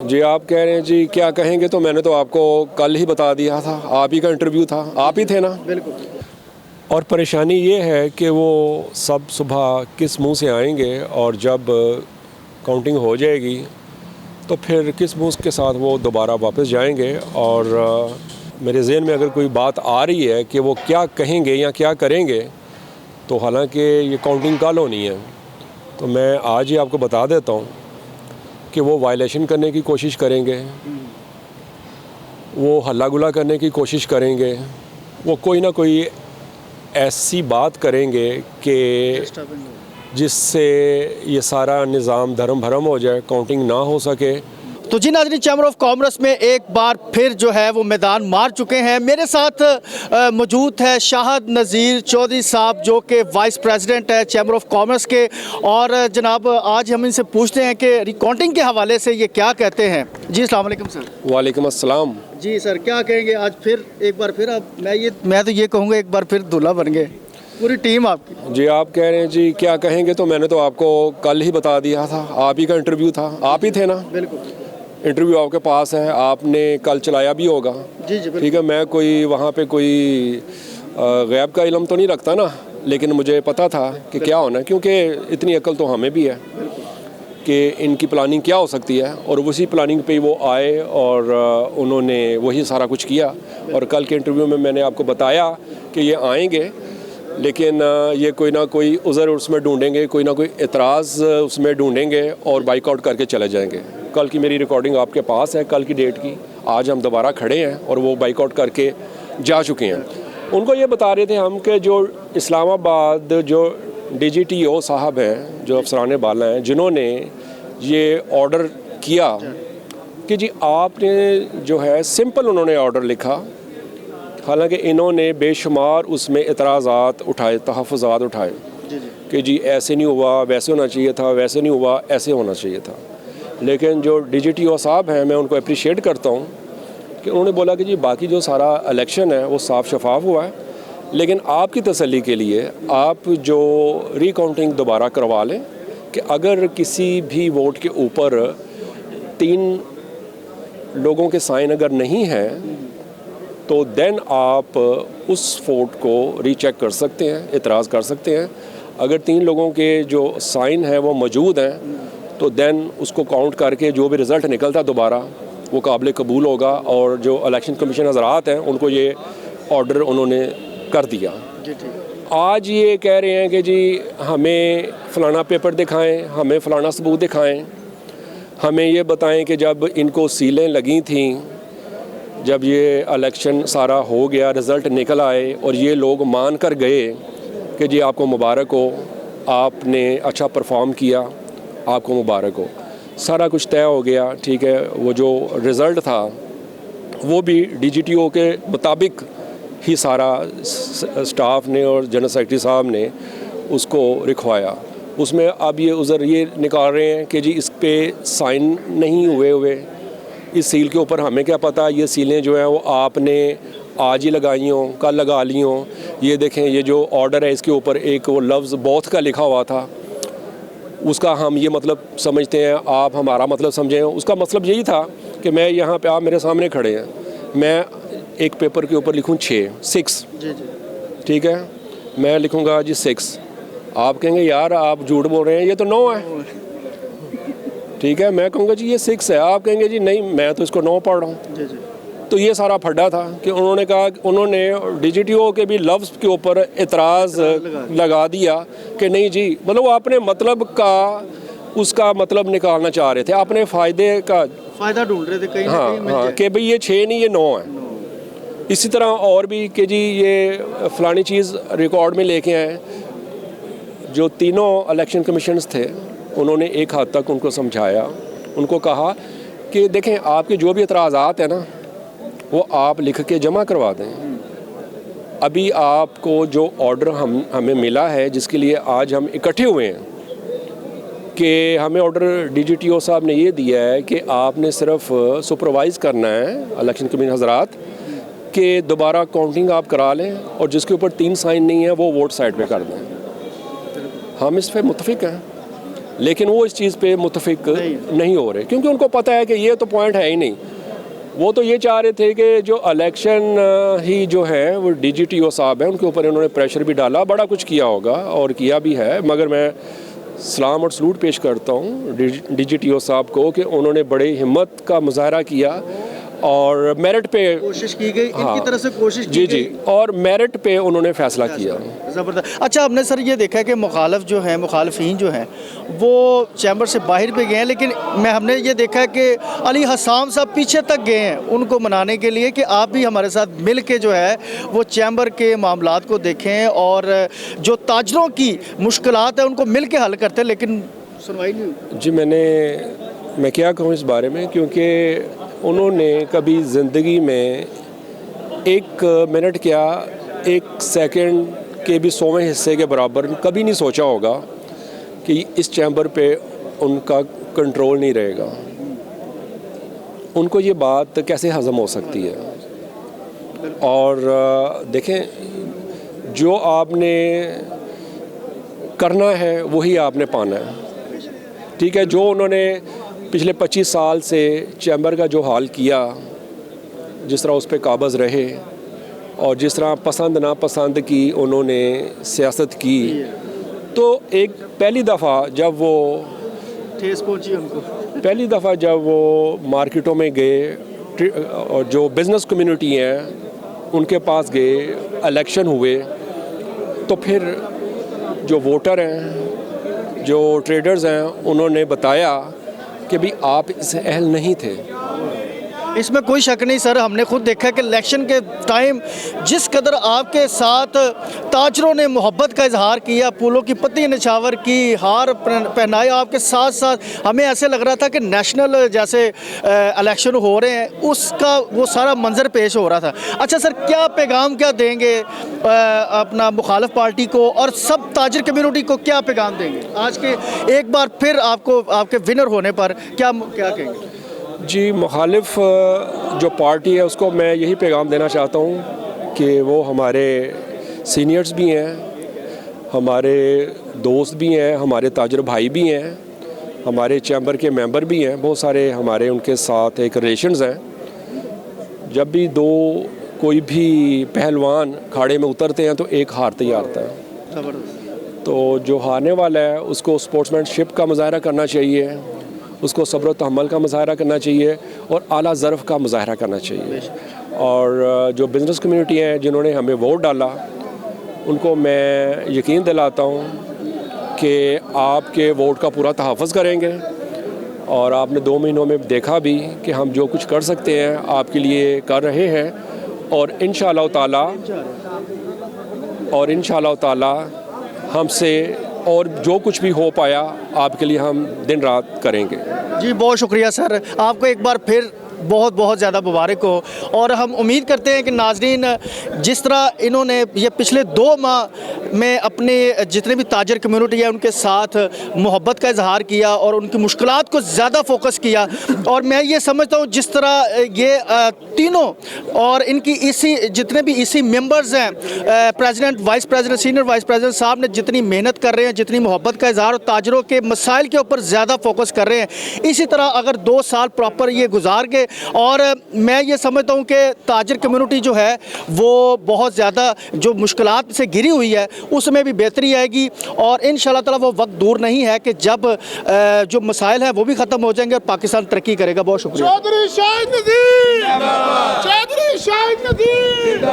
जी आप कह रहे हैं जी क्या कहेंगे, तो मैंने तो आपको कल ही बता दिया था, आप ही का इंटरव्यू था, आप ही थे ना। बिल्कुल। और परेशानी ये है कि वो सब सुबह किस मुंह से आएंगे और जब काउंटिंग हो जाएगी तो फिर किस मुंह के साथ वो दोबारा वापस जाएंगे। और मेरे जहन में अगर कोई बात आ रही है कि वो क्या कहेंगे या क्या करेंगे, तो हालांकि ये काउंटिंग कल होनी है, तो मैं आज ही आपको बता देता हूँ कि वो वायलेशन करने की कोशिश करेंगे, वो हल्ला गुला करने की कोशिश करेंगे, वो कोई ना कोई ऐसी बात करेंगे कि जिससे ये सारा निज़ाम धर्म भरम हो जाए, काउंटिंग ना हो सके। तो जी नाज़रीन, चैम्बर ऑफ कॉमर्स में एक बार फिर जो है वो मैदान मार चुके हैं। मेरे साथ मौजूद है शाहद नज़ीर चौधरी साहब, जो कि वाइस प्रेसिडेंट है चैम्बर ऑफ कॉमर्स के। और जनाब, आज हम इनसे पूछते हैं कि रिकाउंटिंग के हवाले से ये क्या कहते हैं। जी अस्सलाम वालेकुम सर। वालेकुम अस्सलाम। जी सर, क्या कहेंगे आज फिर एक बार फिर आप? मैं तो ये कहूँगा एक बार फिर दूल्हा बन गए पूरी टीम आपकी। जी आप कह रहे हैं जी क्या कहेंगे, तो मैंने तो आपको कल ही बता दिया था, आप ही का इंटरव्यू था, आप ही थे ना। बिल्कुल। इंटरव्यू आपके पास है, आपने कल चलाया भी होगा। जी जी ठीक है, मैं कोई वहाँ पे कोई गैब का इल्म तो नहीं रखता ना, लेकिन मुझे पता था कि क्या होना है, क्योंकि इतनी अक्ल तो हमें भी है कि इनकी प्लानिंग क्या हो सकती है। और उसी प्लानिंग पे वो आए और उन्होंने वही सारा कुछ किया। और कल के इंटरव्यू में मैंने आपको बताया कि ये आएंगे, लेकिन ये कोई ना कोई उज़र उसमें ढूंढेंगे, कोई ना कोई एतराज़ उसमें ढूंढेंगे और बाइकआउट करके चले जाएंगे। कल की मेरी रिकॉर्डिंग आपके पास है, कल की डेट की। आज हम दोबारा खड़े हैं और वो बाइकआउट करके जा चुके हैं। उनको ये बता रहे थे हम कि जो इस्लामाबाद जो DGTO साहब हैं, जो अफसरान बाला हैं, जिन्होंने ये ऑर्डर किया कि जी आपने जो है सिंपल उन्होंने ऑर्डर लिखा, हालांकि इन्होंने बेशुमार उसमें एतराज़ात उठाए, तहफ़्फ़ुज़ात उठाए कि जी ऐसे नहीं हुआ, वैसे होना चाहिए था, वैसे नहीं हुआ, ऐसे होना चाहिए था। लेकिन जो DGTO साहब हैं, मैं उनको अप्रिशिएट करता हूँ कि उन्होंने बोला कि जी बाकी जो सारा इलेक्शन है वो साफ शफाफ हुआ है, लेकिन आपकी तसल्ली के लिए आप जो रिकाउंटिंग दोबारा करवा लें कि अगर किसी भी वोट के ऊपर 3 लोगों के साइन अगर नहीं हैं तो देन आप उस वोट को रीचेक कर सकते हैं, एतराज़ कर सकते हैं। अगर 3 लोगों के जो साइन हैं वो मौजूद हैं तो देन उसको काउंट करके जो भी रिज़ल्ट निकलता दोबारा वो काबिल कबूल होगा। और जो इलेक्शन कमीशन हज़रात हैं उनको ये ऑर्डर उन्होंने कर दिया। आज ये कह रहे हैं कि जी हमें फ़लाना पेपर दिखाएं, हमें फ़लाना सबूत दिखाएं, हमें ये बताएं कि जब इनको सीलें लगी थीं, जब ये इलेक्शन सारा हो गया, रिज़ल्ट निकल आए और ये लोग मान कर गए कि जी आपको मुबारक हो, आपने अच्छा परफॉर्म किया, आपको मुबारक हो, सारा कुछ तय हो गया। ठीक है, वो जो रिज़ल्ट था वो भी DGTO के मुताबिक ही सारा स्टाफ ने और जनरल सेक्रेटरी साहब ने उसको लिखवाया। उसमें अब ये उज़र ये निकाल रहे हैं कि जी इस पे साइन नहीं हुए, इस सील के ऊपर हमें क्या पता, ये सीलें जो हैं वो आपने आज ही लगाई हों, कल लगा ली हों। ये देखें, ये जो ऑर्डर है इसके ऊपर एक वो लफ्ज़ बोथ का लिखा हुआ था, उसका हम ये मतलब समझते हैं, आप हमारा मतलब समझें। उसका मतलब यही था कि मैं यहाँ पे, आप मेरे सामने खड़े हैं, मैं एक पेपर के ऊपर लिखूँ 6, ठीक है, मैं लिखूँगा जी 6, आप कहेंगे यार आप झूठ बोल रहे हैं, ये तो 9 है। ठीक है, मैं कहूँगा जी ये 6 है, आप कहेंगे जी नहीं मैं तो इसको 9 पढ़ रहा हूँ। तो ये सारा फड्डा था कि उन्होंने कहा, उन्होंने DGTO के भी लफ्ज़ के ऊपर एतराज़ लगा दिया कि नहीं जी, मतलब वो अपने मतलब का उसका मतलब निकालना चाह रहे थे, अपने फ़ायदे का फ़ायदा ढूंढ रहे थे कहीं ना कहीं। हाँ, कि भाई ये 6 नहीं ये 9 है। इसी तरह और भी कि जी ये फ़लानी चीज़ रिकॉर्ड में लेके आए। जो तीनों इलेक्शन कमीशनर्स थे उन्होंने एक हद तक उनको समझाया, उनको कहा कि देखें आपके जो भी एतराज़ात हैं ना वो आप लिख के जमा करवा दें। अभी आपको जो ऑर्डर हमें मिला है, जिसके लिए आज हम इकट्ठे हुए हैं, कि हमें ऑर्डर DGTO साहब ने ये दिया है कि आपने सिर्फ सुपरवाइज़ करना है इलेक्शन कमीशन हज़रात कि दोबारा काउंटिंग आप करा लें और जिसके ऊपर 3 साइन नहीं है वो वोट साइड पे कर दें। हम इस पर मुत्तफ़िक हैं, लेकिन वो इस चीज़ पे मुतफिक नहीं हो रहे, क्योंकि उनको पता है कि ये तो पॉइंट है ही नहीं। वो तो ये चाह रहे थे कि जो इलेक्शन ही जो है वो DGTO साहब हैं, उनके ऊपर इन्होंने प्रेशर भी डाला, बड़ा कुछ किया होगा और किया भी है, मगर मैं सलाम और सलूट पेश करता हूँ DGTO साहब को कि उन्होंने बड़ी हिम्मत का मुजाहरा किया और मेरिट पे कोशिश की गई, हाँ, इनकी तरफ से कोशिश की जी गई। जी, और मेरिट पे उन्होंने फैसला किया। ज़बरदस्त। अच्छा, हमने सर ये देखा है कि मुखालिफ जो हैं, मुखालिफिन जो हैं वो चैम्बर से बाहर भी गए हैं, लेकिन हमने ये देखा है कि अली हसाम साहब पीछे तक गए हैं उनको मनाने के लिए कि आप भी हमारे साथ मिल के जो है वो चैम्बर के मामलात को देखें और जो ताजरों की मुश्किलात है उनको मिल के हल करते हैं, लेकिन सुनवाई नहीं हुई। जी, मैं क्या कहूँ इस बारे में, क्योंकि उन्होंने कभी ज़िंदगी में 1 मिनट क्या 1 सेकंड के भी 100वें हिस्से के बराबर कभी नहीं सोचा होगा कि इस चैम्बर पे उनका कंट्रोल नहीं रहेगा। उनको ये बात कैसे हज़म हो सकती है? और देखें, जो आपने करना है वही आपने पाना है, ठीक है। जो उन्होंने पिछले 25 साल से चैम्बर का जो हाल किया, जिस तरह उस पर काबज़ रहे और जिस तरह पसंद नापसंद की उन्होंने सियासत की, तो एक पहली दफ़ा जब वो ठेस पहुंची उनको, पहली दफ़ा जब वो मार्केटों में गए और जो बिज़नेस कम्युनिटी हैं उनके पास गए, इलेक्शन हुए, तो फिर जो वोटर हैं, जो ट्रेडर्स हैं, उन्होंने बताया कि भी आप इस अहल नहीं थे। इसमें कोई शक नहीं सर, हमने खुद देखा कि इलेक्शन के टाइम जिस कदर आपके साथ ताजरों ने मोहब्बत का इजहार किया, फूलों की पत्ती निछावर की, हार पहनाया आपके साथ साथ, हमें ऐसे लग रहा था कि नेशनल जैसे इलेक्शन हो रहे हैं, उसका वो सारा मंजर पेश हो रहा था। अच्छा सर, क्या पैगाम क्या देंगे अपना मुखालिफ पार्टी को और सब ताजर कम्युनिटी को, क्या पैगाम देंगे आज के एक बार फिर आपको आपके विनर होने पर क्या कहेंगे? जी, मुखालिफ जो पार्टी है उसको मैं यही पैगाम देना चाहता हूँ कि वो हमारे सीनियर्स भी हैं, हमारे दोस्त भी हैं, हमारे ताजर भाई भी हैं, हमारे चैम्बर के मेंबर भी हैं, बहुत सारे हमारे उनके साथ एक रिलेशंस हैं। जब भी कोई भी पहलवान खाड़े में उतरते हैं तो एक हारते ही हारता है। तो जो हारने वाला है उसको स्पोर्ट्समैनशिप का मुजाहरा करना चाहिए, उसको सब्र तहम्मुल का मुजाहरा करना चाहिए और आला ज़र्फ़ का मुजाहरा करना चाहिए। और जो बिज़नेस कम्युनिटी हैं जिन्होंने हमें वोट डाला, उनको मैं यकीन दिलाता हूँ कि आपके वोट का पूरा तहफ़्फ़ुज़ करेंगे। और आपने 2 महीनों में देखा भी कि हम जो कुछ कर सकते हैं आपके लिए कर रहे हैं, और इंशाअल्लाह ताला हमसे और जो कुछ भी हो पाया आपके लिए हम दिन रात करेंगे। जी, बहुत शुक्रिया सर, आपको एक बार फिर बहुत बहुत ज़्यादा मुबारक हो। और हम उम्मीद करते हैं कि नाजरीन, जिस तरह इन्होंने ये पिछले 2 माह में अपने जितने भी ताजर कम्युनिटी है उनके साथ मोहब्बत का इजहार किया और उनकी मुश्किलात को ज़्यादा फोकस किया, और मैं ये समझता हूँ जिस तरह ये तीनों और इनकी इसी जितने भी इसी मेंबर्स हैं, president, vice president, senior vice president साहब ने जितनी मेहनत कर रहे हैं, जितनी मोहब्बत का इजहार और ताजरों के मसाइल के ऊपर ज़्यादा फोकस कर रहे हैं, इसी तरह अगर 2 साल प्रॉपर ये गुजार के, और मैं ये समझता हूँ कि ताजर कम्युनिटी जो है वो बहुत ज़्यादा जो मुश्किलात से घिरी हुई है उसमें भी बेहतरी आएगी, और इंशाअल्लाह ताला वो वक्त दूर नहीं है कि जब जो मसाइल हैं वो भी ख़त्म हो जाएंगे और पाकिस्तान तरक्की करेगा। बहुत शुक्रिया। चौधरी शाहिद नज़ीर, चौधरी शाहिद नज़ीर।